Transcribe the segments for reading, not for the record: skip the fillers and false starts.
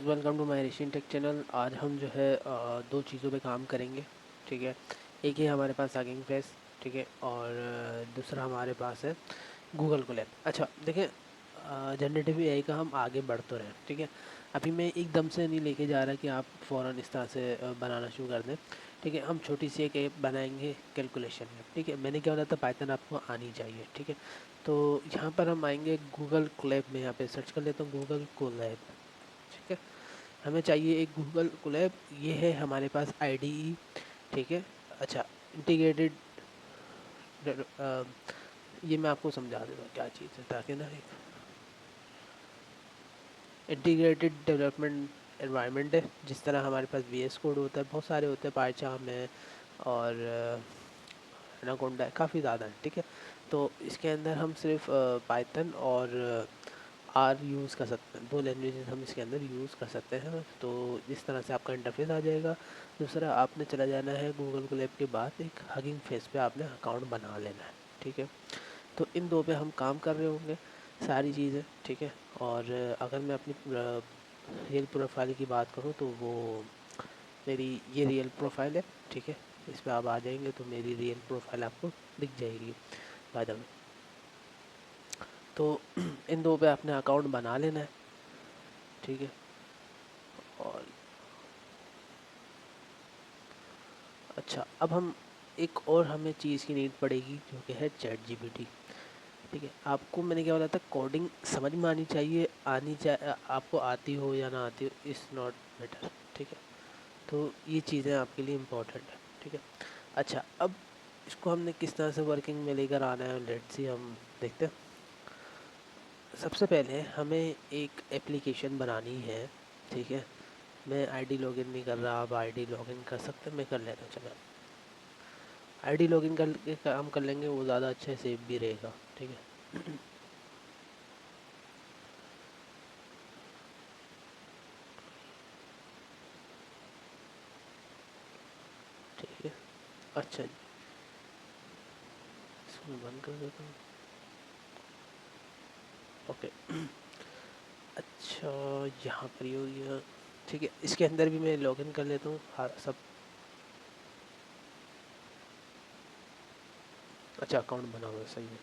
Guys, welcome to my रेशियन tech channel. आज हम जो है दो चीज़ों पे काम करेंगे। ठीक है, एक ही हमारे पास हगिंग फेस, ठीक है, और दूसरा हमारे पास है गूगल कोलैब। अच्छा देखें, जनरेटिव एआई का हम आगे बढ़ तो रहे हैं। ठीक है, अभी मैं एकदम से नहीं लेके जा रहा कि आप फ़ौरन इस तरह से बनाना शुरू कर दें। ठीक है, हम छोटी सी एक ऐप बनाएंगे कैलकुलेशन में। ठीक है, मैंने क्या बोला था, पाइथन आपको आनी चाहिए। ठीक है, तो यहाँ पर हम आएंगे गूगल कोलैब में, यहाँ पे सर्च कर लेता हूँ गूगल कोलैब। ठीक है, हमें चाहिए एक गूगल कोलैब, ये है हमारे पास आईडीई। ठीक है, अच्छा इंटीग्रेटेड, ये मैं आपको समझा देता हूँ क्या चीज़ है, ताकि ना एक इंटीग्रेटेड डेवलपमेंट एनवायरनमेंट है। जिस तरह हमारे पास वीएस कोड होता है, बहुत सारे होते हैं, पाइचार्म है और एनाकोंडा है, काफ़ी ज़्यादा है। ठीक है, तो इसके अंदर हम सिर्फ पाइथन और आर यूज़ कर सकते हैं, दो लैंग्वेजेस हम इसके अंदर यूज़ कर सकते हैं। तो इस तरह से आपका इंटरफेस आ जाएगा। दूसरा, आपने चला जाना है गूगल कोलैब के बाद एक हगिंग फेस पे आपने अकाउंट बना लेना है। ठीक है, तो इन दो पे हम काम कर रहे होंगे सारी चीज़ें। ठीक है, और अगर मैं अपनी रियल प्रोफाइल की बात करूँ तो वो मेरी ये रियल प्रोफाइल है। ठीक है, इस पर आप आ जाएंगे तो मेरी रियल प्रोफाइल आपको दिख जाएगी बाद में। तो इन दो पे आपने अकाउंट बना लेना है। ठीक है, और अच्छा अब हम एक और हमें चीज़ की नीड पड़ेगी जो कि है चैट जीपीटी। ठीक है, आपको मैंने क्या बोला था, कोडिंग समझ में आनी चाहिए, आपको आती हो या ना आती हो, इज़ नॉट मैटर। ठीक है, तो ये चीज़ें आपके लिए इम्पोर्टेंट है। ठीक है, अच्छा अब इसको हमने किस तरह से वर्किंग में लेकर आना है, लेट्स सी हम देखते हैं। सबसे पहले हमें एक एप्लीकेशन बनानी है। ठीक है, मैं आईडी लॉगिन नहीं कर रहा, आप आईडी लॉगिन कर सकते हैं, मैं कर लेता हूँ। चलो आईडी लॉगिन करके काम कर लेंगे, वो ज़्यादा अच्छा सेफ भी रहेगा। ठीक है ठीक है, अच्छा जी, इसको मैं बंद कर देता हूँ। ओके अच्छा, यहाँ पर ही हो गया। ठीक है, इसके अंदर भी मैं लॉगिन कर लेता हूँ। हाँ सब, अच्छा अकाउंट बना हुआ है, सही है।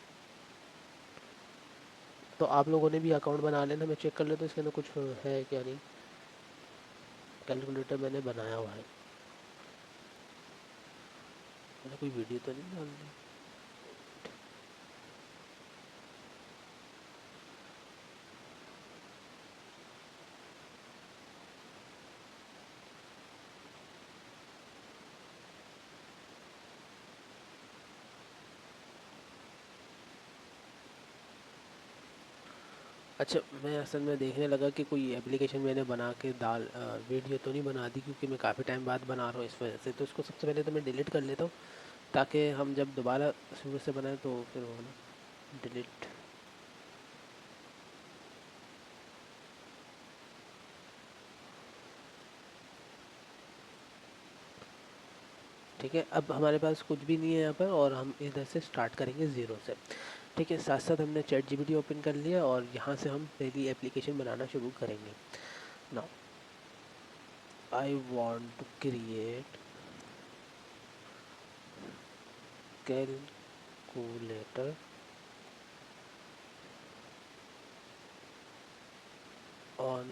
तो आप लोगों ने भी अकाउंट बना लेना, मैं चेक कर लेता हूँ इसके अंदर कुछ है क्या नहीं। कैलकुलेटर मैंने बनाया हुआ है, मैंने कोई वीडियो तो नहीं डाल दी। अच्छा, मैं असल में देखने लगा कि कोई एप्लीकेशन मैंने बना के वीडियो तो नहीं बना दी, क्योंकि मैं काफ़ी टाइम बाद बना रहा हूँ इस वजह से। तो इसको सबसे पहले तो मैं डिलीट कर लेता हूँ, ताकि हम जब दोबारा शुरू से बनाएं तो फिर वो ना डिलीट। ठीक है, अब हमारे पास कुछ भी नहीं है यहाँ पर, और हम इधर से स्टार्ट करेंगे ज़ीरो से। ठीक है, साथ साथ हमने चैट जीपीटी ओपन कर लिया और यहाँ से हम पहली एप्लीकेशन बनाना शुरू करेंगे। Now I want to create calculator on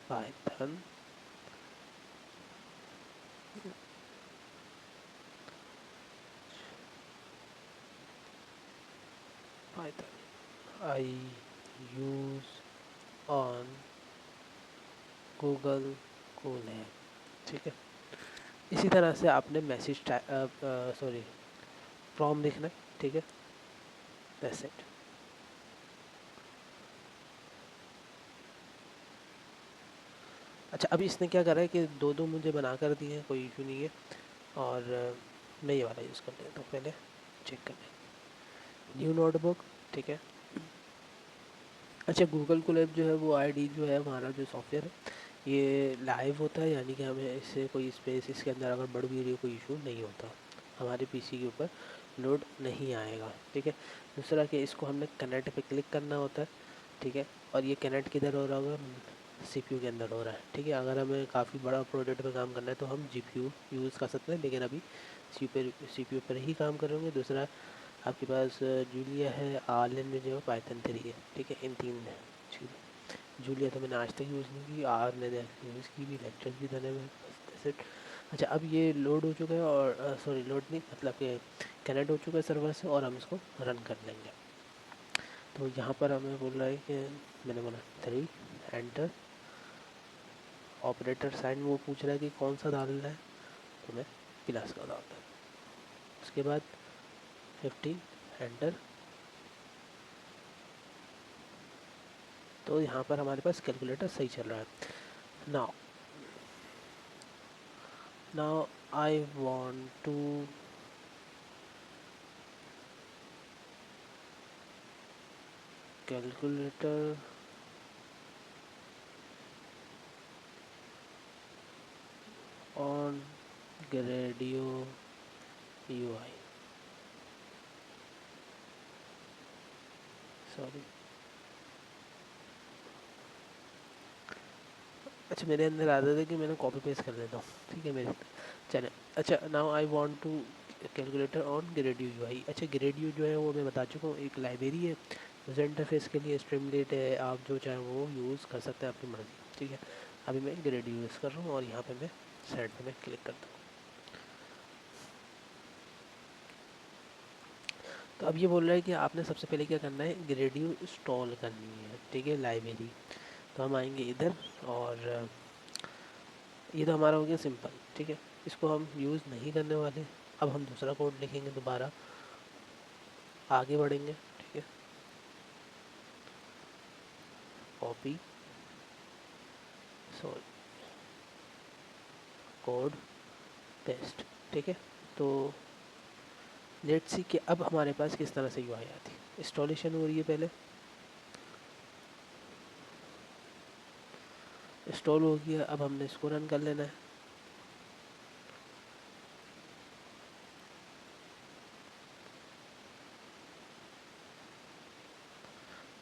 Python Python I use on Google Colab. ठीक है, इसी तरह से आपने मैसेज सॉरी प्रॉम्प्ट लिखना है। ठीक है, दैट्स इट। अच्छा, अभी इसने क्या करा है कि दो दो मुझे बना कर दिए हैं, कोई इशू नहीं है। और मैं ये वाला यूज़ कर लेता हूँ पहले, चेक करने, न्यू नोटबुक। ठीक है, अच्छा गूगल कोलैब जो है वो आईडी जो है हमारा जो सॉफ्टवेयर है ये लाइव होता है, यानी कि हमें इससे कोई स्पेस इसके अंदर अगर बढ़ भी रही हो कोई इशू नहीं होता, हमारे पीसी के ऊपर लोड नहीं आएगा। ठीक है, दूसरा कि इसको हमने कनेक्ट पे क्लिक करना होता है। ठीक है, और ये कनेक्ट किधर हो रहा होगा, CPU के अंदर हो रहा है, ठीक है। अगर हमें काफ़ी बड़ा प्रोजेक्ट पे काम करना है तो हम GPU यूज़ कर सकते हैं, लेकिन अभी CPU पर ही काम करेंगे। दूसरा आपके पास जूलिया है, आर्लिन में जो है पाइथन 3 है, ठीक है। इन 3 है, ठीक है। जूलिया तो मैंने आज तक यूज़ नहीं की, आर ने यूज़ की भी, लेक्चर्स भी देने में, बस that's it। अच्छा, अब ये लोड हो चुका है, और सॉरी लोड नहीं, मतलब कि कनेक्ट हो चुका है सर्वर से, और हम इसको रन कर लेंगे। तो यहाँ पर हमें बोल रहा है कि मैंने बोला 3 एंटर, ऑपरेटर साइन वो पूछ रहा है कि कौन सा डालना है, तो मैं प्लस का डालता हूँ। उसके बाद 15 एंटर। तो यहाँ पर हमारे पास कैलकुलेटर सही चल रहा है। Now now I want to calculator on Gradio UI, sorry. अच्छा, मेरे अंदर आदत है कि मैंने कॉपी पेस्ट कर देता हूँ, ठीक है मेरे। चले, अच्छा, now I want to calculator on Gradio UI। अच्छा, ग्रेडियो जो है वो मैं बता चुका हूँ, एक लाइब्रेरी है। यूज़र इंटरफेस के लिए स्ट्रीमलेट है, आप जो चाहें वो यूज़ कर सकते हैं, अपनी मर्ज़ी, ठीक है। अभी मैं ग्रेडियो यूज़ कर रहा हूँ, और यहाँ पे मैं साइड पे मैं क्लिक करता हूँ। तो अब ये बोल रहा है कि आपने सबसे पहले क्या करना है, ग्रेडियो इंस्टॉल करनी है, ठीक है, लाइब्रेरी। तो हम आएंगे इधर, और ये तो हमारा हो गया सिंपल, ठीक है। इसको हम यूज़ नहीं करने वाले। अब हम दूसरा कोड लिखेंगे, दोबारा आगे बढ़ेंगे, ठीक है। कॉपी, सॉरी, कोड पेस्ट, ठीक है। तो लेट्स सी कि अब हमारे पास किस तरह से UI आती है। इंस्टॉलेशन हो रही है, पहले इंस्टॉल हो गया, अब हमने इसको रन कर लेना है।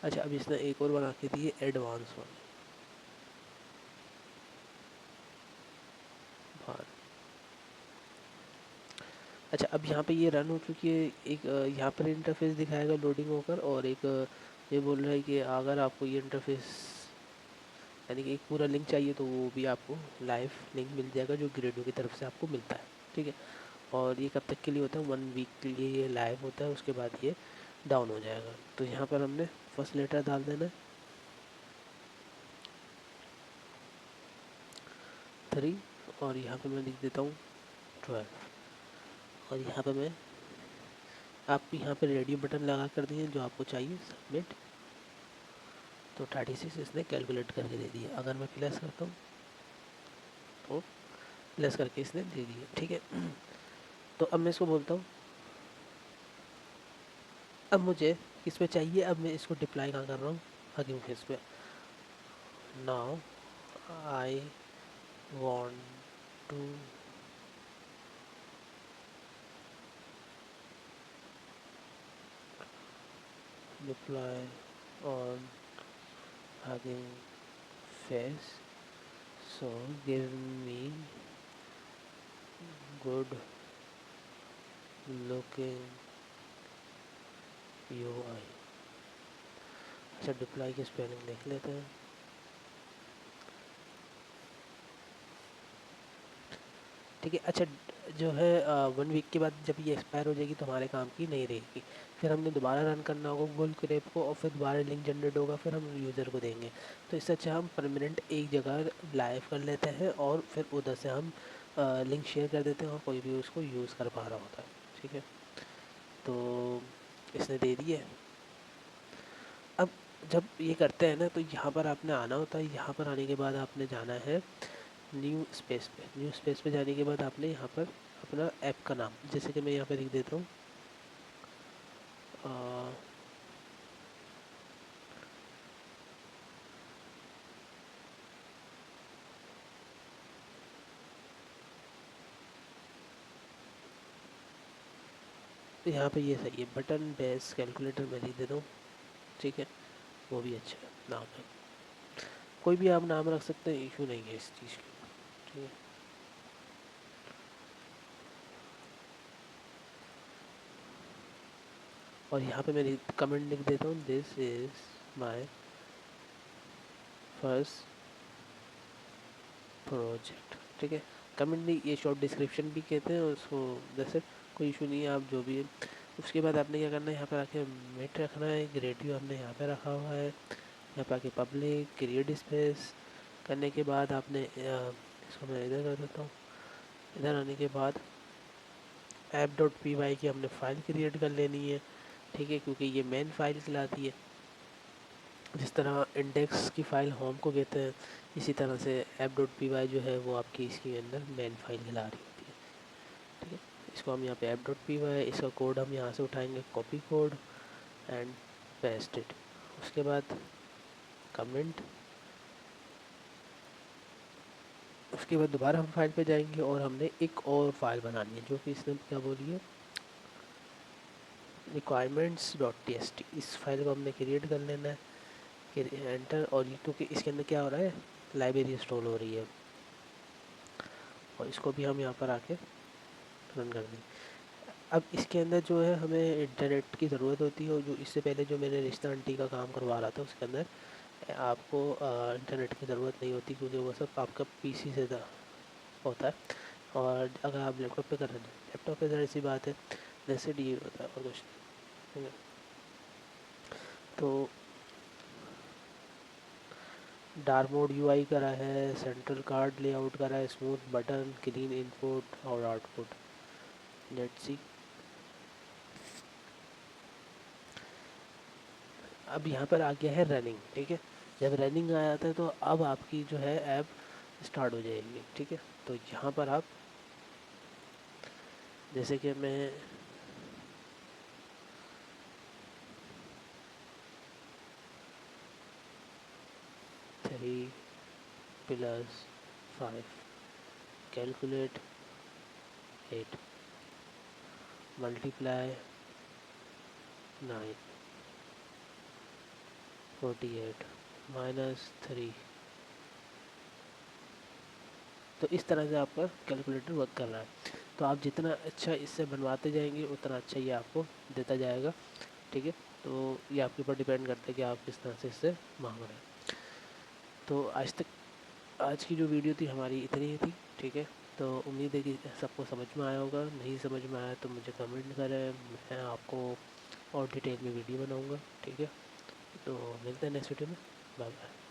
अच्छा, अब इसने एक और बना के दी है, एडवांस वाला। अच्छा, अब यहाँ पे ये रन हो चुकी है। एक यहाँ पर इंटरफेस दिखाएगा लोडिंग होकर, और एक ये बोल रहा है कि अगर आपको ये इंटरफेस, यानी कि एक पूरा लिंक चाहिए, तो वो भी आपको लाइव लिंक मिल जाएगा, जो ग्रेडो की तरफ से आपको मिलता है, ठीक है। और ये कब तक के लिए होता है, 1 वीक के लिए ये लाइव होता है, उसके बाद ये डाउन हो जाएगा। तो यहाँ पर हमने फर्स्ट लेटर डाल देना है, 3, और यहाँ पे मैं लिख देता हूँ 12, और यहाँ पे मैं, आप यहाँ पे रेडियो बटन लगा कर दिए जो आपको चाहिए, सबमिट। तो 36 इसने कैलकुलेट करके दे दिया। अगर मैं प्लस करता हूँ तो प्लस करके इसने दे दिया, ठीक है। तो अब मैं इसको बोलता हूँ, अब मुझे किस पे चाहिए, अब मैं इसको डिप्लाई कहाँ कर रहा हूँ, हगिंग फेस पे। Now I want to deploy on Hugging Face, so give me good looking UI। अच्छा, डिप्लाई की स्पेलिंग देख लेते हैं, ठीक है। अच्छा, जो है 1 वीक के बाद जब ये एक्सपायर हो जाएगी तो हमारे काम की नहीं रहेगी। फिर हमने दोबारा रन करना होगा गूगल क्रेप को, और फिर दोबारा लिंक जनरेट होगा, फिर हम यूज़र को देंगे। तो इससे अच्छा हम परमानेंट एक जगह लाइव कर लेते हैं, और फिर उधर से हम लिंक शेयर कर देते हैं, और कोई भी उसको यूज़ कर पा रहा होता है, ठीक है। तो इसने दे दी है। अब जब ये करते हैं ना, तो यहाँ पर आपने आना होता है। यहाँ पर आने के बाद आपने जाना है न्यू स्पेस पे। न्यू स्पेस पे जाने के बाद आपने यहाँ पर अपना ऐप का नाम, जैसे कि मैं यहाँ पे लिख देता हूँ, तो यहाँ पे ये सही है, बटन बेस कैलकुलेटर मैं लिख देता हूँ, ठीक है। वो भी अच्छा है नाम है। कोई भी आप नाम रख सकते हैं, इशू नहीं है इस चीज़ की, ठीक है। और यहाँ पे मैं कमेंट लिख देता हूँ, this is my first project, ठीक है। कमेंट नहीं, ये शॉर्ट डिस्क्रिप्शन भी कहते हैं उसको, जैसे कोई इशू नहीं है, आप जो भी है। उसके बाद आपने क्या करना है, यहाँ पर आके मिट रखना है, ग्रेडियो हमने यहाँ पे रखा हुआ है। यहाँ पे आके पब्लिक क्रिएट स्पेस करने के बाद आपने इसको मैं इधर कर देता हूँ। इधर आने के बाद app.py की हमने फ़ाइल क्रिएट कर लेनी है, ठीक है, क्योंकि ये मेन फाइल कहलाती है। जिस तरह इंडेक्स की फ़ाइल होम को कहते हैं, इसी तरह से app.py जो है वो आपकी इसके अंदर मेन फाइल कहला रही होती है, ठीक है। इसको हम यहाँ पे app.py, इसका कोड हम यहाँ से उठाएंगे, copy code and paste it. उसके बाद कमेंट, उसके बाद दोबारा हम फाइल पे जाएंगे और हमने एक और फाइल बनानी है, जो कि इसने क्या बोली है, requirements.txt। इस फाइल को हमने क्रिएट कर लेना है, एंटर। और ये क्योंकि इसके अंदर क्या हो रहा है, लाइब्रेरी इंस्टॉल हो रही है, और इसको भी हम यहाँ पर आके रन कर देंगे। अब इसके अंदर जो है हमें इंटरनेट की ज़रूरत होती है, और जो इससे पहले जो मैंने रिश्ता आंटी का काम करवा रहा था उसके अंदर आपको इंटरनेट की ज़रूरत नहीं होती, क्योंकि वो सब आपका पीसी से होता है। और अगर आप लैपटॉप पे कर रहे हैं, लैपटॉप पे ज़रा सी बात है, जैसे डी होता है और कुछ नहीं, ठीक है। तो डार्क मोड यूआई करा है, सेंट्रल कार्ड लेआउट करा है, स्मूथ बटन, क्लीन इनपुट और आउटपुट। Let's see. अब यहाँ पर आ गया है रनिंग, ठीक है। जब रनिंग आ जाता है तो अब आपकी जो है ऐप स्टार्ट हो जाएगी, ठीक है। तो यहाँ पर आप, जैसे कि मैं 3 + 5 कैलकुलेट 8 मल्टीप्लाई 9 48 -3। तो इस तरह से आपका कैलकुलेटर वर्क कर रहा है। तो आप जितना अच्छा इससे बनवाते जाएंगे उतना अच्छा ये आपको देता जाएगा, ठीक है। तो ये आपके ऊपर डिपेंड करता है कि आप किस तरह से इससे मांग रहे हैं। तो आज की जो वीडियो थी हमारी इतनी ही थी, ठीक है। तो उम्मीद है कि सबको समझ में आया होगा। नहीं समझ में आया तो मुझे कमेंट करें, मैं आपको और डिटेल में वीडियो बनाऊंगा, ठीक है। तो मिलते हैं नेक्स्ट वीडियो में, बाय बाय।